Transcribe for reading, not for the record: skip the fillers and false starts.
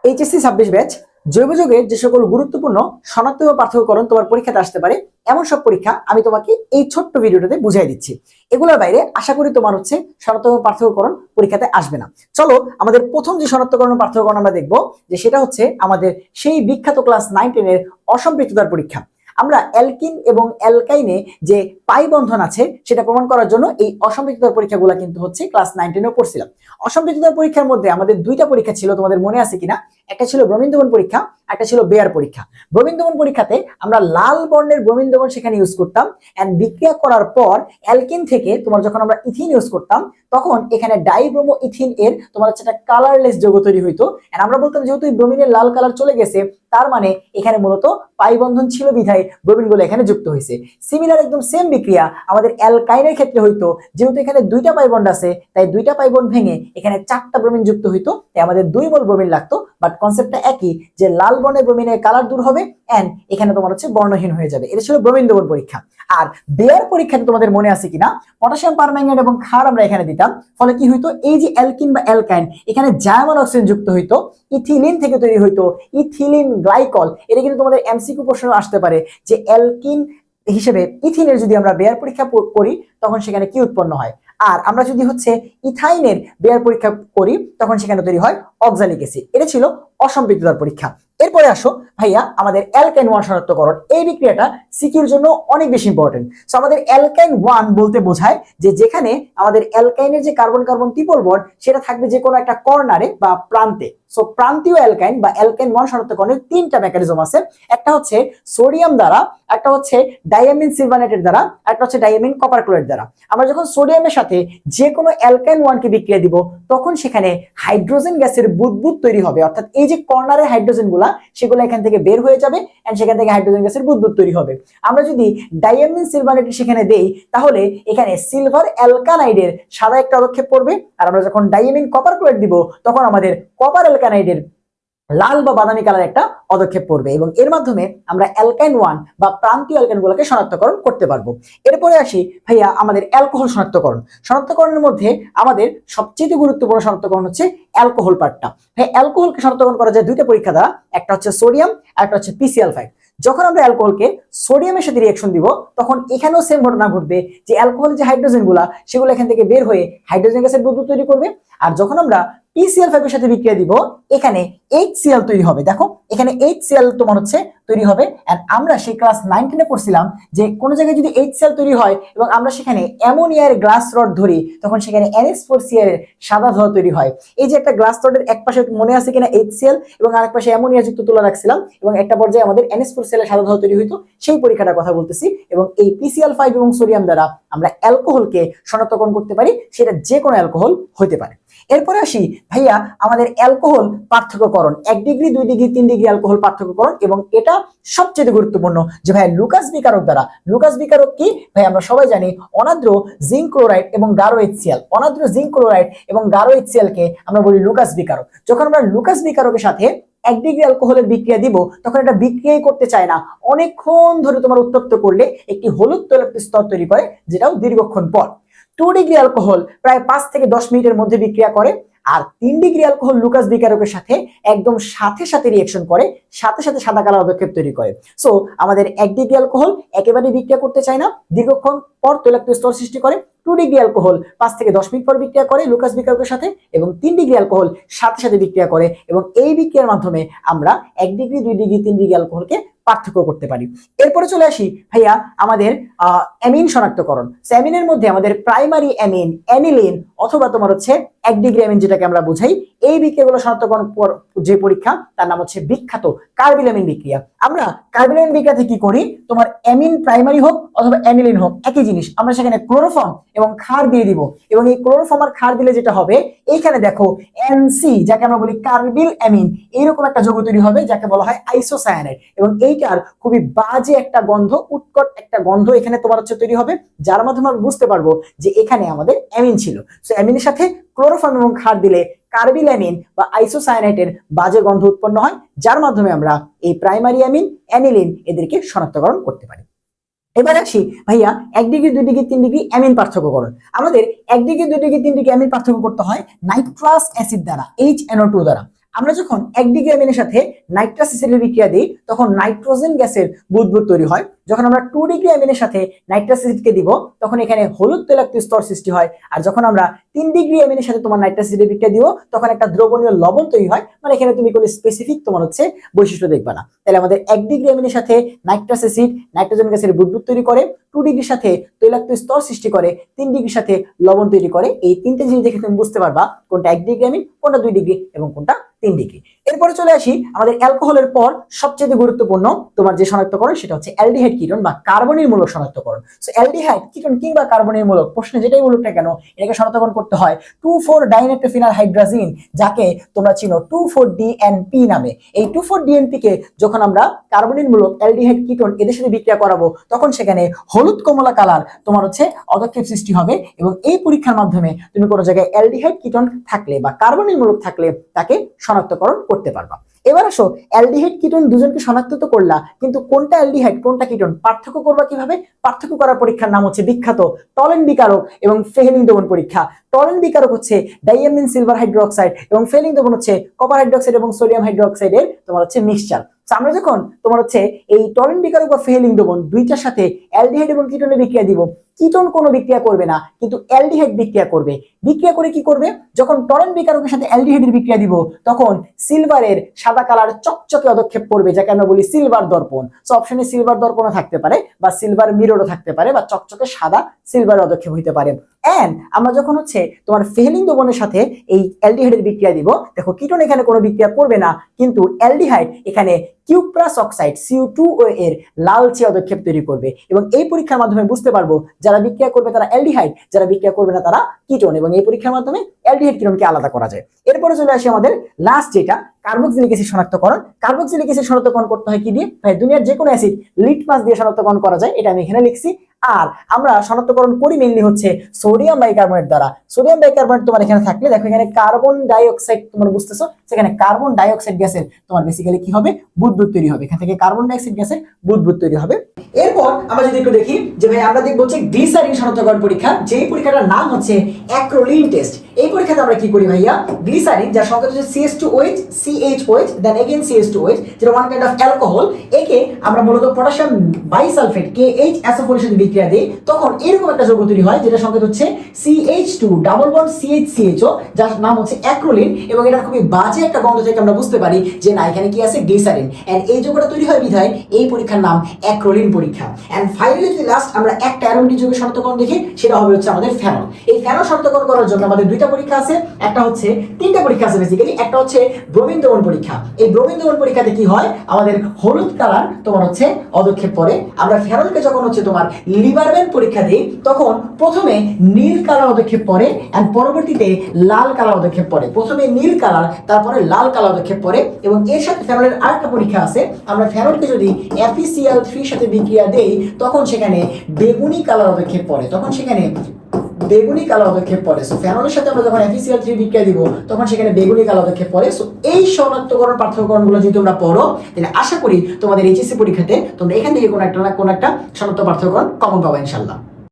HSC 26 batch জৈব যৌগের যে সকল গুরুত্বপূর্ণ শনাক্ত ও পার্থক্যকরণ তোমার পরীক্ষাতে আসতে পারে এমন সব পরীক্ষা আমি তোমাকে এই ছোট্ট ভিডিওটাতে বুঝাই দিচ্ছি। এগুলোর বাইরে আশা করি তোমার শনাক্ত ও পার্থক্যকরণ পরীক্ষাতে আসবে না। চলো আমাদের প্রথম যে শনাক্তকরণ ও পার্থক্যকরণ আমরা দেখবো যে সেটা হচ্ছে আমাদের সেই বিখ্যাত ক্লাস 9-10 এর অসম্পৃক্ততার পরীক্ষা। আমরা অ্যালকিন এবং অ্যালকাইনে যে পাই বন্ধন আছে সেটা প্রমাণ করার জন্য এই অসম্পৃক্ততার পরীক্ষাগুলো কিন্তু ক্লাস 9-10 পড়ছিলাম। অসম্পৃক্ততার পরীক্ষার মধ্যে আমাদের দুইটা পরীক্ষা ছিল, তোমাদের মনে আছে কিনা? একটা ছিল ব্রোমিন দমন পরীক্ষা, একটা ছিল বেয়ার পরীক্ষা। ব্রোমিন দমন পরীক্ষাতে আমরা লাল বর্ণের ব্রোমিন দমন সেখানে ইউজ করতাম, এন্ড বিক্রিয়া করার পর অ্যালকিন থেকে তোমার যখন আমরা ইথিন ইউজ করতাম তখন এখানে ডাইব্রোমো ইথিন এর তোমার একটা কালারলেস যৌগ তৈরি হইতো। এন্ড আমরা বলতাম যেহেতু ব্রোমিনের লাল কালার চলে গেছে তার মানে এখানে মূলত পাই বন্ধন ছিল বিধায় ব্রোমিন গুলো এখানে যুক্ত হয়েছে। সিমিলার একদম সেম বিক্রিয়া আমাদের অ্যালকাইনের ক্ষেত্রে হইতো, যেহেতু এখানে দুইটা পাই বন্ড আছে তাই দুইটা পাই বন্ড ভেঙে এখানে 4টা ব্রোমিন যুক্ত হইতো, তাই আমাদের 2 মোল ব্রোমিন লাগতো। বাট কনসেপ্টটা একই, যে লাল বর্ণের ব্রোমিনের কালার দূর হবে এন্ড এখানে তোমার বর্ণহীন হয়ে যাবে। এটা ছিল ব্রোমিন দমন পরীক্ষা। আর বেয়ার পরীক্ষাতে তোমাদের মনে আছে কিনা, পটাশিয়াম পারম্যাঙ্গানেট এবং ক্ষার আমরা এখানে দিতাম, ফলে কি হইতো এই যে অ্যালকিন বা অ্যালকাইন এখানে জার্মান অক্সিজেন যুক্ত হইতো, ইথিলিন থেকে তৈরি হইতো ইথিলিন গ্লাইকল। এটা কিন্তু তোমাদের এমসিকিউ প্রশ্ন আসতে পারে যে অ্যালকিন হিসেবে ইথিনের যদি আমরা বেয়ার পরীক্ষা করি তখন সেখানে কি উৎপন্ন হয়, আর আমরা যদি ইথাইনের বেয়ার পরীক্ষা করি তখন সেখানে তৈরি হয় অক্সালিক অ্যাসিড। এটা ছিল অসম্পৃক্ততার পরীক্ষা। এরপরে আসো ভাইয়া আমাদের অ্যালকাইন 1 শনাক্তকরণ। এই বিক্রিয়াটা সিকিউর জন্য অনেক বেশি ইম্পর্টেন্ট। সো আমাদের অ্যালকাইন 1 বলতে বোঝায় যে যেখানে আমাদের অ্যালকাইনের যে কার্বন কার্বন ট্রিপল বন্ড সেটা থাকবে যে কোনো একটা কর্নারে বা প্রান্তে। সো প্রান্তীয় অ্যালকাইন বা অ্যালকাইন 1 শনাক্তকরণের 3টা মেকানিজম আছে। একটা সোডিয়াম দ্বারা, একটা ডাইয়ামিন সিলভানেটের দ্বারা, একটা ডাইয়ামিন কপার ক্লোরাইড দ্বারা। আমরা যখন সোডিয়ামের সাথে যে কোনো অ্যালকাইন 1 কে বিক্রিয়া দিব তখন সেখানে হাইড্রোজেন গ্যাসের বুদবুদ তৈরি হবে, অর্থাৎ এই যে কর্নারের হাইড্রোজেন গুলা সেগুলো এখান থেকে বের হয়ে যাবে এন্ড সেখান থেকে হাইড্রোজেন গ্যাসের বুদবুদ তৈরি হবে। আমরা যদি ডাইয়ামিন সিলভানেট সেখানে দেই তাহলে এখানে সিলভার অ্যালকানাইডের সাদা একটা পদক্ষেপ পড়বে, আর আমরা যখন ডাইয়ামিন কপার ক্লোরাইড দিব তখন আমাদের কপার অ্যালকানাইডের লাল বা বাদামি কালার একটা পদক্ষেপ পড়বে, এবং এর মাধ্যমে আমরা অ্যালকাইন 1 বা প্রান্তীয় অ্যালকাইন গুলোকে শনাক্তকরণ করতে পারবো। এরপরে আসি ভাইয়া আমাদের অ্যালকোহল শনাক্তকরণ। শনাক্তকরণের মধ্যে আমাদের সবচেয়ে গুরুত্বপূর্ণ শনাক্তকরণ অ্যালকোহল পার্টটা। ভাই অ্যালকোহলকে শনাক্তকরণ করা যায় দুইটা পরীক্ষা দ্বারা, একটা সোডিয়াম আর একটা PCl5। যখন আমরা অ্যালকোহলকে সোডিয়ামের সাথে রিঅ্যাকশন দিব তখন এখানেও সেম ঘটনা ঘটবে, যে অ্যালকোহল যে হাইড্রোজেন গুলা সেগুলো এখান থেকে বের হয়ে হাইড্রোজেন গ্যাসের বুদবুদ তৈরি করবে। আর যখন আমরা PCl5 এর সাথে বিক্রিয়া দিব এখানে HCl তৈরি হবে। দেখো এখানে HCl তোমার তৈরি হবে। এন্ড আমরা সেই ক্লাস 9-10 পড়ছিলাম যে কোন জায়গায় যদি HCl তৈরি হয় এবং আমরা সেখানে অ্যামোনিয়ার গ্লাস রড ধরি তখন সেখানে NH4Cl এর সাদা ধোঁয়া তৈরি হয়। এই যে একটা গ্লাস রডের এক পাশে মনে আছে কিনা HCl এবং আরেক পাশে অ্যামোনিয়া যুক্ত তুলা রাখছিলাম এবং একটা পর্যায়ে আমাদের NH4Cl এর সাদা ধোঁয়া তৈরি হইতো, সেই পরীক্ষাটার কথা বলতেছি। এবং এই PCl5 এবং সোডিয়াম দ্বারা আমরা অ্যালকোহলকে শনাক্তকরণ করতে পারি, সেটা যে কোনো অ্যালকোহল হতে পারে। এরপরে আসি ভাইয়া আমাদের অ্যালকোহল পার্থক্যকরণ, 1 ডিগ্রি 2 ডিগ্রি 3 ডিগ্রি অ্যালকোহল পার্থক্যকরণ, এবং এটা সবচেয়ে গুরুত্বপূর্ণ যে ভাই লুকাস বিকারক দ্বারা। লুকাস বিকারক কি ভাই? আমরা সবাই জানি অনাদ্র জিঙ্ক ক্লোরাইড এবং গাঢ় HCl, অনাদ্র জিঙ্ক ক্লোরাইড এবং গাঢ় HCl কে আমরা বলি লুকাস বিকারক। যখন আমরা লুকাস বিকারকের সাথে 1 ডিগ্রি অ্যালকোহলের বিক্রিয়া দিব তখন এটা বিক্রিয়াই করতে চায় না, অনেকক্ষণ ধরে তোমার উত্তপ্ত করলে একটি হলুদ তৈলাক্ত স্তর তৈরি করে, যেটাও দীর্ঘক্ষণ পর। 2 ডিগ্রি অ্যালকোহল প্রায় 5 থেকে 10 মিনিটের মধ্যে বিক্রিয়া করে, আর 3 ডিগ্রি অ্যালকোহল লুকাস বিকারকের সাথে একদম সাথে সাথে রিঅ্যাকশন করে, সাথে সাথে সাদা কালো পদক্ষেপ তৈরি করে। সো আমাদের 1 ডিগ্রি অ্যালকোহল একেবারে বিক্রিয়া করতে চায় না, দীর্ঘক্ষণ পর তৈলাক্ত স্তর সৃষ্টি করে। 2 ডিগ্রি অ্যালকোহল 5 থেকে 10 মিনিট পর বিক্রিয়া করে লুকাস বিকারকের সাথে, এবং 3 ডিগ্রি অ্যালকোহল সাথে সাথে বিক্রিয়া করে, এবং এই বিক্রিয়ার মাধ্যমে আমরা 1 ডিগ্রি 2 ডিগ্রি 3 ডিগ্রি অ্যালকোহলকে পার্থক্য করতে পারি। এরপরে চলে আসি ভাইয়া আমাদের অ্যামিন শনাক্তকরণ। অ্যামিনের মধ্যে আমাদের প্রাইমারি অ্যামিন, অ্যানিলিন অথবা তোমার 1 ডিগ্রি অ্যামিন যেটাকে আমরা বুঝাই, এই বিক্রিয়াগুলো শনাক্তকরণ যে পরীক্ষা তার নাম বিখ্যাত কার্বিলামিন বিক্রিয়া। আমরা কার্বিলামিন বিক্রিয়াতে কি করি, তোমার অ্যামিন প্রাইমারি হোক অথবা অ্যানিলিন হোক একই জিনিস, আমরা সেখানে ক্লোরোফর্ম এবং ক্ষার দিয়ে দিব, এবং এই ক্লোরোফর্ম আর ক্ষার দিলে যেটা হবে এইখানে দেখো NC যাকে আমরা বলি কার্বিল অ্যামিন, এইরকম একটা যৌগ তৈরি হবে যাকে বলা হয় আইসোসায়ানাইড, এবং এইটার খুবই বাজে একটা গন্ধ, উৎকট একটা গন্ধ এখানে তোমার তৈরি হবে, যার মাধ্যমে আমরা বুঝতে পারবো যে এখানে আমাদের অ্যামিন ছিল। সো অ্যামিনের সাথে ক্লোরোফর্ম এবং ক্ষার দিলে কার্বিল অ্যামিন বা আইসোসায়ানাইটের বাজে গন্ধ উৎপন্ন হয়, যার মাধ্যমে আমরা এই প্রাইমারি অ্যামিন, অ্যানিলিন এদেরকে শনাক্তকরণ করতে পারি। এবার আসি ভাইয়া 1 ডিগ্রি 2 ডিগ্রি 3 ডিগ্রি অ্যামিন পার্থক্যকরণ। আমাদের 1 ডিগ্রি 2 ডিগ্রি 3 ডিগ্রি অ্যামিন পার্থক্য করতে হয় নাইট্রাস অ্যাসিড দ্বারা, HNO2 দ্বারা। আমরা যখন 1 ডিগ্রি অ্যামিনের সাথে নাইট্রাস অ্যাসিডের বিক্রিয়া দিই তখন নাইট্রোজেন গ্যাসের বুদবুদ তৈরি হয়। যখন আমরা 2 ডিগ্রি অ্যামিনের সাথে নাইট্রাস অ্যাসিডকে দিব তখন এখানে হলুদ তৈলাক্ত স্তর সৃষ্টি হয়। আর যখন আমরা 3 ডিগ্রি অ্যামিনের সাথে তোমার নাইট্রাস অ্যাসিডের বিক্রিয়া দিব তখন একটা দ্রবণীয় লবণ তৈরি হয়। মানে এখানে তুমি কোনো স্পেসিফিক তোমার হচ্ছে বৈশিষ্ট্য দেখবা না। তাহলে আমাদের 1 ডিগ্রি অ্যামিনের সাথে নাইট্রাস অ্যাসিড নাইট্রোজেন গ্যাসের বুদবুদ তৈরি করে, 2 ডিগ্রির সাথে তৈলাক্ত স্তর সৃষ্টি করে, 3 ডিগ্রির সাথে লবণ তৈরি করে। এই তিনটে জিনিস দেখে তুমি বুঝতে পারবা কোনটা 1 ডিগ্রি অ্যামিন, কোনটা 2 ডিগ্রি এবং কোনটা 3 ডিগ্রি। এরপরে চলে আসি আমাদের অ্যালকোহলের পর সবচেয়ে গুরুত্বপূর্ণ তোমার যে শনাক্তকরণ সেটা হচ্ছে অ্যালডিহাইড কিটোন বা কার্বনিল মূলক শনাক্তকরণ। সো অ্যালডিহাইড কিটোন কিংবা কার্বনিল মূলক, প্রশ্নে যেটাই বলুক না কেন এটাকে শনাক্তকরণ করতে হয় 2,4-ডাইনাইট্রোফিনাল যাকে তোমরা চিনো 2,4-DNP নামে। এই 2,4-DNP কে যখন আমরা কার্বনিল মূলক অ্যালডিহাইড কিটোন এদের সাথে বিক্রিয়া করাবো তখন সেখানে হলুদ কমলা কালার তোমার হচ্ছে অদক্ষেপ সৃষ্টি হবে। এবং এই পরীক্ষার মাধ্যমে তুমি কোনো জায়গায় অ্যালডিহাইড কিটোন থাকলে বা কার্বনিল মূলক থাকলে তাকে শনাক্তকরণ করতে পারবা। এবার আসো, অ্যালডিহাইড কিটোন দুজনকে শনাক্ত তো করলা, কিন্তু কোনটা অ্যালডিহাইড কোনটা কিটোন পার্থক্য করবা কিভাবে? পার্থক্য করার পরীক্ষার নাম হচ্ছে বিখ্যাত টলেন বিকারক এবং ফেহেলিং দমন পরীক্ষা। টলেন বিকারক হচ্ছে ডাইয়ামিন সিলভার হাইড্রোক্সাইড এবং ফেহেলিং দমন হচ্ছে কপার হাইড্রোক্সাইড এবং সোডিয়াম হাইড্রোক্সাইডের তোমার হচ্ছে মিক্সচার। আমরা যখন তোমার হচ্ছে এই টলেন বিকারক বা ফেহেলিং দমন দুইটার সাথে অ্যালডিহাইড এবং কিটোনের বিক্রিয়া দিব, কিটোন কোনো বিক্রিয়া করবে না কিন্তু অ্যালডিহাইড বিক্রিয়া করবে। বিক্রিয়া করে কি করবে? যখন টলেন বিকারকের সাথে অ্যালডিহাইডের বিক্রিয়া দিব তখন সিলভারের সাদা কালার চকচকে অদক্ষেপ করবে, যাকে আমরা বলি সিলভার দর্পণ। সো অপশনে সিলভার দর্পণও থাকতে পারে বা সিলভার মিররও থাকতে পারে বা চকচকে সাদা সিলভার অদক্ষেপ হইতে পারে। এন্ড আমরা যখন হচ্ছে তোমার ফেহেলিং দমনের সাথে এই অ্যালডিহাইডের বিক্রিয়া দিব, দেখো কিটোন এখানে কোনো বিক্রিয়া করবে না কিন্তু অ্যালডিহাইড এখানে কিউপ্রাস অক্সাইড CO2 এর লালচে অদক্ষেপ তৈরি করবে। এবং এই পরীক্ষার মাধ্যমে বুঝতে পারবো যারা বিক্রিয়া করবে তারা অ্যালডিহাইড, যারা বিক্রিয়া করবে না তারা কিটোন। এবং এই পরীক্ষার মাধ্যমে অ্যালডিহাইড কিটোনকে আলাদা করা যায়। এরপরে চলে আসি আমাদের লাস্ট যেটা কার্বক্সিলিক অ্যাসিড শনাক্তকরণ। কার্বক্সিলিক অ্যাসিড শনাক্তকরণ করতে হয় কি দিয়ে? ভাই দুনিয়ার যে কোনো অ্যাসিড লিটমাস দিয়ে শনাক্তকরণ করা যায়, এটা আমি এখানে লিখছি। আর আমরা শনাক্তকরণ করি মেইনলি হচ্ছে সোডিয়াম বাইকার্বনেট দ্বারা। সোডিয়াম বাইকার্বনেট তোমার এখানে থাকলে দেখো এখানে কার্বন ডাইঅক্সাইড তোমার বুঝতেছো, সেখানে কার্বন ডাইঅক্সাইড গ্যাসের তোমার বেসিক্যালি কি হবে? বুদবুদ তৈরি হবে। এখান থেকে কার্বন ডাইঅক্সাইড গ্যাসের বুদবুদ তৈরি হবে। এরপর আমরা যদি একটু দেখি যে ভাই আমরা দেখবো হচ্ছে গ্লিসারিন শনাক্তকরণ পরীক্ষা, যেই পরীক্ষাটার নাম হচ্ছে অ্যাক্রোলিন টেস্ট। এই পরীক্ষাতে আমরা কি করি ভাইয়া? গ্লিসারিন যার সংকেত হচ্ছে CH2OH CHOH then again CH2OH, যেটা ওয়ান কাইন্ড অফ অ্যালকোহল, একে আমরা মূলত পটাশিয়াম বাইসালফেট KHSO4 এর সাথে বিক্রিয়া দেই তখন এরকম একটা যৌগ তৈরি হয় যেটা সংকেত হচ্ছে CH2 ডাবল বন্ড CHCHO, যার নাম হচ্ছে অ্যাক্রোলিন। এবং এটা খুবই বাজে একটা গন্ধ থেকে আমরা বুঝতে পারি যে না এখানে কি আছে? গ্লিসারিন। এন্ড এই যৌগটা তৈরি হয় বিধায় এই পরীক্ষার নাম অ্যাক্রোলিন পরীক্ষা। এন্ড ফাইনালি যদি লাস্ট আমরা একটা অ্যারোমেটিক যৌগের শনাক্তকরণ দেখি সেটা হবে হচ্ছে আমাদের ফেনল। এই ফেনল শনাক্তকরণ করার জন্য আমাদের দুইটা পরীক্ষা আছে, একটা হচ্ছে তিনটা পরীক্ষা আছে বেসিক্যালি। একটা হচ্ছে ব্রোমিন দমন পরীক্ষা। এই ব্রোমিন দমন পরীক্ষাতে কি হয়? আমাদের হলুদ কালার তোমার হচ্ছে অদক্ষেপ পড়ে। আমরা ফেনলকে যখন হচ্ছে তোমার লিবারম্যান পরীক্ষা দিই তখন প্রথমে নীল কালার অদক্ষেপ পড়ে এন্ড পরবর্তীতে লাল কালার অদক্ষেপ পড়ে। প্রথমে নীল কালার তারপরে লাল কালার অদক্ষেপ পড়ে। এবং এর সাথে ফেনলের আরেকটা পরীক্ষা আছে, আমরা ফেনলকে যদি FeCl3 সাথে বিক্রিয়া দেই তখন সেখানে বেগুনি কালার অদক্ষেপ পড়ে, তখন সেখানে বেগুনি কালো অদক্ষেপ পড়ে। সো ফেনলের সাথে আমরা যখন FeCl3 বিক্রিয়া দিব তখন সেখানে বেগুনি কালো অদক্ষেপ পড়ে। সো এই শনাক্তকরণ পার্থক্যকরণগুলো যদি তোমরা পড়ো তাহলে আশা করি তোমাদের HSC পরীক্ষাতে তোমরা এখান থেকে কোনো একটা শনাক্ত পার্থক্যকরণ কমন পাবে ইনশাআল্লাহ।